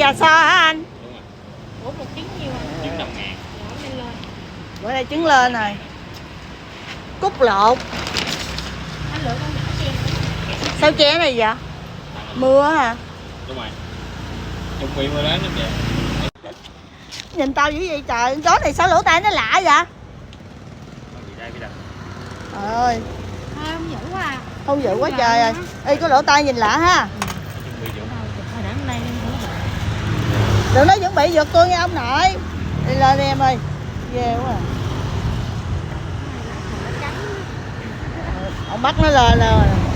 giò so hả anh? Đúng rồi. Ủa một trứng nhiêu à? Trứng 5.000. Lên lên. Bữa nay trứng lên rồi. Cút lộn. Anh lựa con nhỏ chen. Sao che này vậy? Mưa hả? Đúng rồi. Chuẩn bị mưa lớn lắm kìa. Nhìn tao dữ vậy trời, con chó này sao lỗ tai nó lạ vậy? Có gì đây bây giờ? Trời ơi, Thôi không dữ quá à. hung dữ quá trời rồi. Ê, có lỗ tai nhìn lạ ha. Chuẩn bị dữ. Thôi để hôm nay lên thử rồi. Đừng nói chuẩn bị giật tôi nha ông nội. Đi lên đi em ơi. Ghê quá à. Ông bắt nó lên rồi.